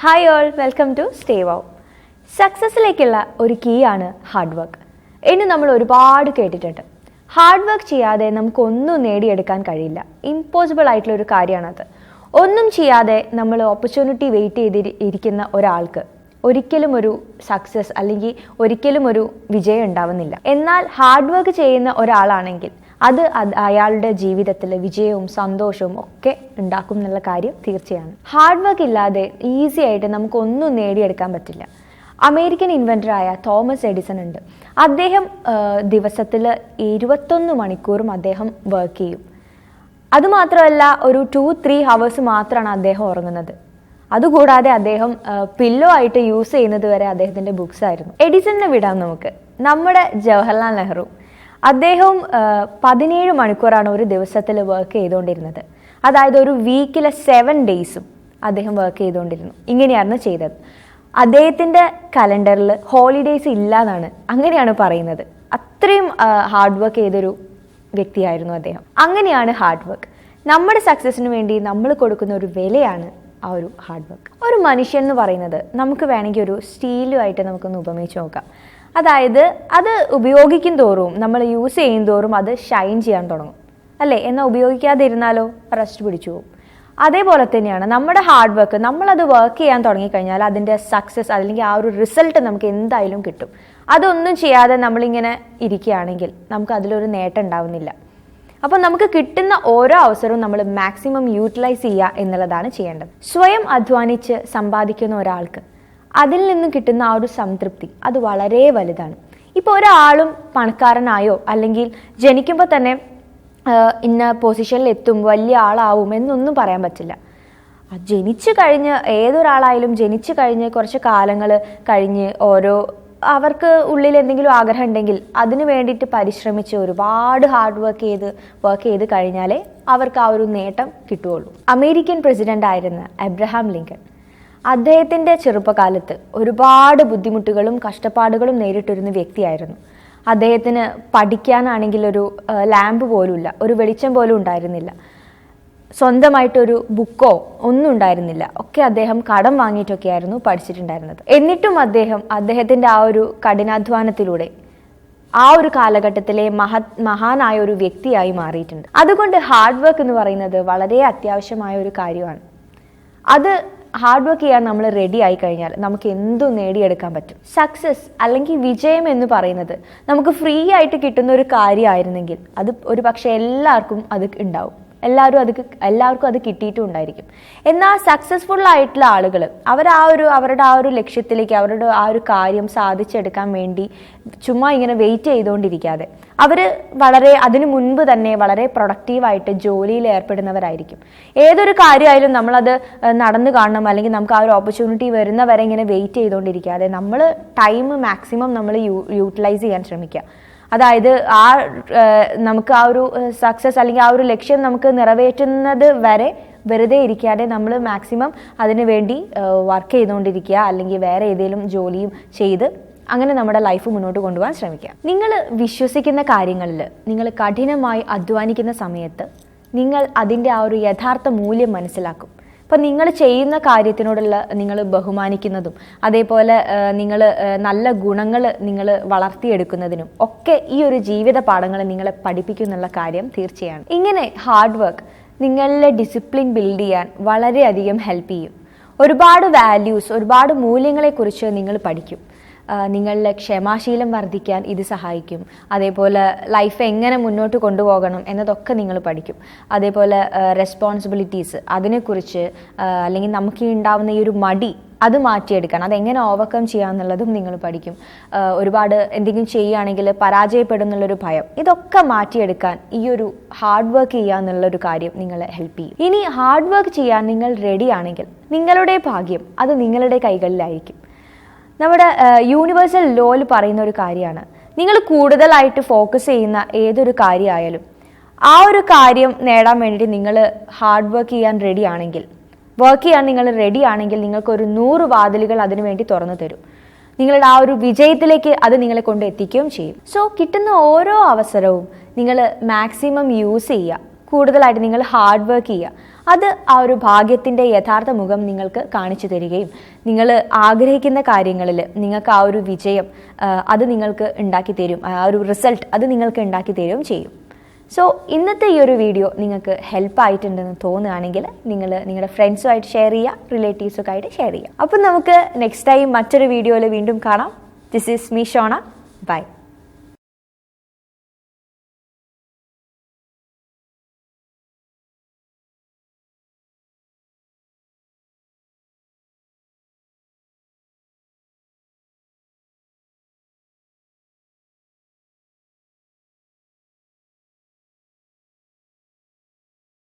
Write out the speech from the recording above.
Hi all, welcome to stay wow. സക്സസ്സിലേക്കുള്ള ഒരു key ആണ് ഹാർഡ് വർക്ക്. ഇനി നമ്മൾ ഒരുപാട് കേട്ടിട്ടുണ്ട്. ഹാർഡ് വർക്ക് ചെയ്യാതെ നമുക്കൊന്നും നേടിയെടുക്കാൻ കഴിയില്ല. ഇമ്പോസിബിൾ ആയിട്ടുള്ള ഒരു കാര്യമാണത്. ഒന്നും ചെയ്യാതെ നമ്മൾ ഓപ്പർച്യൂണിറ്റി വെയിറ്റ് ചെയ്തിരിക്കുന്ന ഒരാൾക്ക് ഒരിക്കലും ഒരു സക്സസ് അല്ലെങ്കിൽ ഒരിക്കലും ഒരു വിജയം ഉണ്ടാവുന്നില്ല. എന്നാൽ ഹാർഡ് വർക്ക് ചെയ്യുന്ന ഒരാളാണെങ്കിൽ അത് അയാളുടെ ജീവിതത്തിൽ വിജയവും സന്തോഷവും ഒക്കെ ഉണ്ടാക്കും എന്നുള്ള കാര്യം തീർച്ചയാണ്. ഹാർഡ് വർക്ക് ഇല്ലാതെ ഈസി ആയിട്ട് നമുക്കൊന്നും നേടിയെടുക്കാൻ പറ്റില്ല. അമേരിക്കൻ ഇൻവെൻറ്ററായ തോമസ് എഡിസൺ ഉണ്ട്. അദ്ദേഹം ദിവസത്തിൽ 21 മണിക്കൂറും അദ്ദേഹം വർക്ക് ചെയ്യും. അതുമാത്രമല്ല, ഒരു 2-3 hours മാത്രമാണ് അദ്ദേഹം ഉറങ്ങുന്നത്. അതുകൂടാതെ അദ്ദേഹം പില്ലോ ആയിട്ട് യൂസ് ചെയ്യുന്നത് വരെ അദ്ദേഹത്തിൻ്റെ ബുക്സ് ആയിരുന്നു. എഡിസണിനെ വിടാം നമുക്ക്. നമ്മുടെ ജവഹർലാൽ നെഹ്റു, അദ്ദേഹം 17 മണിക്കൂറാണ് ഒരു ദിവസത്തിൽ വർക്ക് ചെയ്തുകൊണ്ടിരുന്നത്. അതായത് ഒരു വീക്കിലെ 7 days അദ്ദേഹം വർക്ക് ചെയ്തുകൊണ്ടിരുന്നു. ഇങ്ങനെയാണ് ചെയ്തത്. അദ്ദേഹത്തിൻ്റെ കലണ്ടറിൽ ഹോളിഡേയ്സ് ഇല്ല എന്നാണ്, അങ്ങനെയാണ് പറയുന്നത്. അത്രയും ഹാർഡ് വർക്ക് ചെയ്തൊരു വ്യക്തിയായിരുന്നു അദ്ദേഹം. അങ്ങനെയാണ് ഹാർഡ് വർക്ക്. നമ്മുടെ സക്സസ്സിന് വേണ്ടി നമ്മൾ കൊടുക്കുന്ന ഒരു വിലയാണ് ആ ഒരു ഹാർഡ് വർക്ക്. ഒരു മനുഷ്യൻ എന്ന് പറയുന്നത് നമുക്ക് വേണമെങ്കിൽ ഒരു സ്റ്റീലുമായിട്ട് നമുക്കൊന്ന് ഉപമിച്ച് നോക്കാം. അതായത് അത് ഉപയോഗിക്കും തോറും, നമ്മൾ യൂസ് ചെയ്യും തോറും അത് ഷൈൻ ചെയ്യാൻ തുടങ്ങും, അല്ലേ? എന്നാൽ ഉപയോഗിക്കാതെ ഇരുന്നാലോ റസ്റ്റ് പിടിച്ചു പോകും. അതേപോലെ തന്നെയാണ് നമ്മുടെ ഹാർഡ് വർക്ക്. നമ്മളത് വർക്ക് ചെയ്യാൻ തുടങ്ങിക്കഴിഞ്ഞാൽ അതിൻ്റെ സക്സസ് അല്ലെങ്കിൽ ആ ഒരു റിസൾട്ട് നമുക്ക് എന്തായാലും കിട്ടും. അതൊന്നും ചെയ്യാതെ നമ്മളിങ്ങനെ ഇരിക്കുകയാണെങ്കിൽ നമുക്ക് അതിലൊരു നേട്ടം ഉണ്ടാവുന്നില്ല. അപ്പോൾ നമുക്ക് കിട്ടുന്ന ഓരോ അവസരവും നമ്മൾ മാക്സിമം യൂട്ടിലൈസ് ചെയ്യുക എന്നുള്ളതാണ് ചെയ്യേണ്ടത്. സ്വയം അധ്വാനിച്ച് സമ്പാദിക്കുന്ന ഒരാൾക്ക് അതിൽ നിന്നും കിട്ടുന്ന ആ ഒരു സംതൃപ്തി അത് വളരെ വലുതാണ്. ഇപ്പോൾ ഒരാളും പണക്കാരനായോ അല്ലെങ്കിൽ ജനിക്കുമ്പോൾ തന്നെ ഇന്ന പൊസിഷനിൽ എത്തും, വലിയ ആളാവും എന്നൊന്നും പറയാൻ പറ്റില്ല. ജനിച്ചു കഴിഞ്ഞ് ഏതൊരാളായാലും ജനിച്ചു കഴിഞ്ഞ് കുറച്ച് കാലങ്ങൾ കഴിഞ്ഞ് അവർക്ക് ഉള്ളിൽ എന്തെങ്കിലും ആഗ്രഹം ഉണ്ടെങ്കിൽ അതിന് വേണ്ടിയിട്ട് പരിശ്രമിച്ച് ഒരുപാട് ഹാർഡ് വർക്ക് ചെയ്ത് കഴിഞ്ഞാലേ അവർക്ക് ആ ഒരു നേട്ടം കിട്ടുകയുള്ളൂ. അമേരിക്കൻ പ്രസിഡന്റ് ആയിരുന്ന എബ്രഹാം ലിങ്കൺ, അദ്ദേഹത്തിൻ്റെ ചെറുപ്പകാലത്ത് ഒരുപാട് ബുദ്ധിമുട്ടുകളും കഷ്ടപ്പാടുകളും നേരിട്ടിരുന്ന വ്യക്തിയായിരുന്നു. അദ്ദേഹത്തിന് പഠിക്കാനാണെങ്കിൽ ഒരു ലാമ്പ് പോലുമില്ല, ഒരു വെളിച്ചം പോലും ഉണ്ടായിരുന്നില്ല. സ്വന്തമായിട്ടൊരു ബുക്കോ ഒന്നും ഉണ്ടായിരുന്നില്ല. ഒക്കെ അദ്ദേഹം കടം വാങ്ങിയിട്ടൊക്കെയായിരുന്നു പഠിച്ചിട്ടുണ്ടായിരുന്നത്. എന്നിട്ടും അദ്ദേഹത്തിൻ്റെ ആ ഒരു കഠിനാധ്വാനത്തിലൂടെ ആ ഒരു കാലഘട്ടത്തിലെ മഹാനായ ഒരു വ്യക്തിയായി മാറിയിട്ടുണ്ട്. അതുകൊണ്ട് ഹാർഡ് വർക്ക് എന്ന് പറയുന്നത് വളരെ അത്യാവശ്യമായ ഒരു കാര്യമാണ്. അത് ഹാർഡ് വർക്ക് ചെയ്യാൻ നമ്മൾ റെഡി ആയി കഴിഞ്ഞാൽ നമുക്ക് എന്തും നേടിയെടുക്കാൻ പറ്റും. സക്സസ് അല്ലെങ്കിൽ വിജയം എന്ന് പറയുന്നത് നമുക്ക് ഫ്രീ ആയിട്ട് കിട്ടുന്ന ഒരു കാര്യമായിരുന്നെങ്കിൽ അത് ഒരു പക്ഷേ എല്ലാവർക്കും അത് ഉണ്ടാവും, എല്ലാവർക്കും അത് കിട്ടിയിട്ടും ഉണ്ടായിരിക്കും. എന്നാൽ സക്സസ്ഫുൾ ആയിട്ടുള്ള ആളുകൾ അവരുടെ ആ ഒരു ലക്ഷ്യത്തിലേക്ക്, അവരുടെ ആ ഒരു കാര്യം സാധിച്ചെടുക്കാൻ വേണ്ടി ചുമ്മാ ഇങ്ങനെ വെയിറ്റ് ചെയ്തുകൊണ്ടിരിക്കാതെ അതിനു മുൻപ് തന്നെ വളരെ പ്രൊഡക്റ്റീവായിട്ട് ജോലിയിൽ ഏർപ്പെടുന്നവരായിരിക്കും. ഏതൊരു കാര്യമായാലും നമ്മളത് നടന്നു കാണണം, അല്ലെങ്കിൽ നമുക്ക് ആ ഒരു ഓപ്പർച്യൂണിറ്റി വരുന്നവരെ ഇങ്ങനെ വെയിറ്റ് ചെയ്തുകൊണ്ടിരിക്കാതെ നമ്മൾ ടൈം മാക്സിമം നമ്മൾ യൂട്ടിലൈസ് ചെയ്യാൻ ശ്രമിക്കുക. അതായത് നമുക്ക് ആ ഒരു സക്സസ് അല്ലെങ്കിൽ ആ ഒരു ലക്ഷ്യം നമുക്ക് നിറവേറ്റുന്നത് വരെ വെറുതെ ഇരിക്കാതെ നമ്മൾ മാക്സിമം അതിനു വേണ്ടി വർക്ക് ചെയ്തുകൊണ്ടിരിക്കുക, അല്ലെങ്കിൽ വേറെ ഏതെങ്കിലും ജോലിയും ചെയ്ത് അങ്ങനെ നമ്മുടെ ലൈഫ് മുന്നോട്ട് കൊണ്ടുപോകാൻ ശ്രമിക്കുക. നിങ്ങൾ വിശ്വസിക്കുന്ന കാര്യങ്ങളിൽ നിങ്ങൾ കഠിനമായി അധ്വാനിക്കുന്ന സമയത്ത് നിങ്ങൾ അതിൻ്റെ ആ ഒരു യഥാർത്ഥ മൂല്യം മനസ്സിലാക്കും. അപ്പം നിങ്ങൾ ചെയ്യുന്ന കാര്യത്തിനോടുള്ള നിങ്ങൾ ബഹുമാനിക്കുന്നതും അതേപോലെ നിങ്ങൾ നല്ല ഗുണങ്ങൾ നിങ്ങൾ വളർത്തിയെടുക്കുന്നതിനും ഒക്കെ ഈ ഒരു ജീവിത പാഠങ്ങൾ നിങ്ങളെ പഠിപ്പിക്കും എന്നുള്ള കാര്യം തീർച്ചയാണ്. ഇങ്ങനെ ഹാർഡ് വർക്ക് നിങ്ങളുടെ ഡിസിപ്ലിൻ ബിൽഡ് ചെയ്യാൻ വളരെയധികം ഹെൽപ്പ് ചെയ്യും. ഒരുപാട് വാല്യൂസ്, ഒരുപാട് മൂല്യങ്ങളെക്കുറിച്ച് നിങ്ങൾ പഠിക്കും. നിങ്ങളുടെ ക്ഷമാശീലം വർദ്ധിക്കാൻ ഇത് സഹായിക്കും. അതേപോലെ ലൈഫ് എങ്ങനെ മുന്നോട്ട് കൊണ്ടുപോകണം എന്നതൊക്കെ നിങ്ങൾ പഠിക്കും. അതേപോലെ റെസ്പോൺസിബിലിറ്റീസ് അതിനെക്കുറിച്ച്, അല്ലെങ്കിൽ നമുക്ക് ഉണ്ടാവുന്ന ഈ ഒരു മടി അത് മാറ്റിയെടുക്കാൻ, അതെങ്ങനെ ഓവർകം ചെയ്യാമെന്നുള്ളതും നിങ്ങൾ പഠിക്കും. ഒരുപാട് എന്തെങ്കിലും ചെയ്യുകയാണെങ്കിൽ പരാജയപ്പെടുന്നുള്ളൊരു ഭയം, ഇതൊക്കെ മാറ്റിയെടുക്കാൻ ഈ ഒരു ഹാർഡ് വർക്ക് ചെയ്യുക എന്നുള്ളൊരു കാര്യം നിങ്ങളെ ഹെൽപ്പ് ചെയ്യും. ഇനി ഹാർഡ് വർക്ക് ചെയ്യാൻ നിങ്ങൾ റെഡി ആണെങ്കിൽ നിങ്ങളുടെ ഭാഗ്യം അത് നിങ്ങളുടെ കൈകളിലായിരിക്കും. നമ്മുടെ യൂണിവേഴ്സൽ ലോയിൽ പറയുന്ന ഒരു കാര്യമാണ്, നിങ്ങൾ കൂടുതലായിട്ട് ഫോക്കസ് ചെയ്യുന്ന ഏതൊരു കാര്യമായാലും ആ ഒരു കാര്യം നേടാൻ വേണ്ടിയിട്ട് നിങ്ങൾ ഹാർഡ് വർക്ക് ചെയ്യാൻ റെഡി ആണെങ്കിൽ നിങ്ങൾക്കൊരു 100 വാതിലുകൾ അതിനു വേണ്ടി തുറന്നു തരും. നിങ്ങളുടെ ആ ഒരു വിജയത്തിലേക്ക് അത് നിങ്ങളെ കൊണ്ട് എത്തിക്കുകയും ചെയ്യും. സോ കിട്ടുന്ന ഓരോ അവസരവും നിങ്ങൾ മാക്സിമം യൂസ് ചെയ്യുക. കൂടുതലായിട്ട് നിങ്ങൾ ഹാർഡ് വർക്ക് ചെയ്യുക. അത് ആ ഒരു ഭാഗ്യത്തിൻ്റെ യഥാർത്ഥ മുഖം നിങ്ങൾക്ക് കാണിച്ചു തരികയും നിങ്ങൾ ആഗ്രഹിക്കുന്ന കാര്യങ്ങളിൽ നിങ്ങൾക്ക് ആ ഒരു വിജയം അത് നിങ്ങൾക്ക് ഉണ്ടാക്കി തരും, ആ ഒരു റിസൾട്ട് അത് നിങ്ങൾക്ക് ഉണ്ടാക്കി തരുകയും ചെയ്യും. സോ ഇന്നത്തെ ഈ ഒരു വീഡിയോ നിങ്ങൾക്ക് ഹെൽപ്പ് ആയിട്ടുണ്ടെന്ന് തോന്നുകയാണെങ്കിൽ നിങ്ങൾ നിങ്ങളുടെ ഫ്രണ്ട്സുമായിട്ട് ഷെയർ ചെയ്യുക, റിലേറ്റീവ്സൊക്കെ ആയിട്ട് ഷെയർ ചെയ്യുക. അപ്പം നമുക്ക് നെക്സ്റ്റ് ടൈം മറ്റൊരു വീഡിയോയിൽ വീണ്ടും കാണാം. This is me Shona. By.